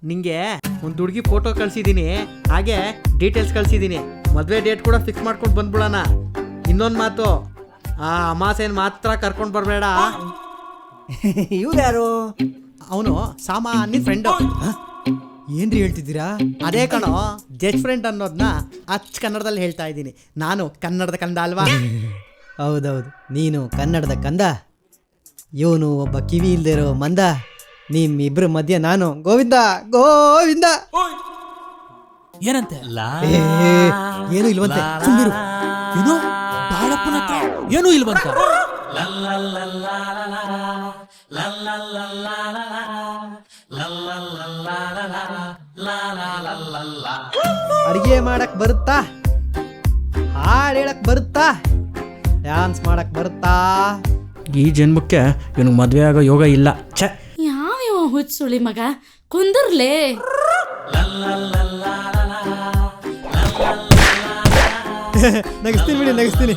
ನಿಂಗೆ ಒಂದು ಹುಡುಗಿ ಫೋಟೋ ಕಳ್ಸಿದ್ದೀನಿ, ಹಾಗೆ ಡೀಟೇಲ್ಸ್ ಕಳ್ಸಿದ್ದೀನಿ. ಮದುವೆ ಡೇಟ್ ಕೂಡ ಫಿಕ್ಸ್ ಮಾಡ್ಕೊಂಡು ಬಂದ್ಬಿಡೋಣ. ಇನ್ನೊಂದು ಮಾತು, ಆ ಅಮಾಸೆನ ಮಾತ್ರ ಕರ್ಕೊಂಡು ಬರಬೇಡ. ಇವ್ರು ಯಾರು? ಅವನು ಸಾಮಾನ್ಯ ಫ್ರೆಂಡು. ಏನ್ರಿ ಹೇಳ್ತಿದ್ದೀರಾ? ಅದೇ ಕಣೋ ಜಸ್ಟ್ ಫ್ರೆಂಡ್ ಅನ್ನೋದನ್ನ ಅಚ್ಚ ಕನ್ನಡದಲ್ಲಿ ಹೇಳ್ತಾ ಇದ್ದೀನಿ. ನಾನು ಕನ್ನಡದ ಕಂದ ಅಲ್ವಾ? ಹೌದೌದು, ನೀನು ಕನ್ನಡದ ಕಂದ, ಇವನು ಒಬ್ಬ ಕಿವಿ ಇಲ್ದೇ ಇರೋ ಮಂದ. ನಿಮ್ಮಿಬ್ರ ಮಧ್ಯೆ ನಾನು ಗೋವಿಂದ ಗೋವಿಂದ. ಏನಂತೆ? ಏನು ಇಲ್ವಂತೆ, ಸುಮ್ನಿರು. ಏನು ಬಾಳಪ್ಪನ ಹತ್ರ ಏನೂ ಇಲ್ವಂತ? ಅಡಿಗೆ ಮಾಡಕ್ ಬರುತ್ತಾ? ಹಾಡು ಹೇಳಕ್ ಬರುತ್ತಾ? ಡ್ಯಾನ್ಸ್ ಮಾಡಕ್ ಬರುತ್ತಾ? ಈ ಜನ್ಮಕ್ಕೆ ಇವನಿಗೆ ಮದುವೆ ಆಗೋ ಯೋಗ ಇಲ್ಲ. ಛೆ, ಯಾವ ಹುಚ್ಚುಳಿ ಮಗ ಕುಂದರ್ಲೇ. ನಗಿಸ್ತೀನಿ ಬಿಡಿ, ನಗಿಸ್ತೀನಿ.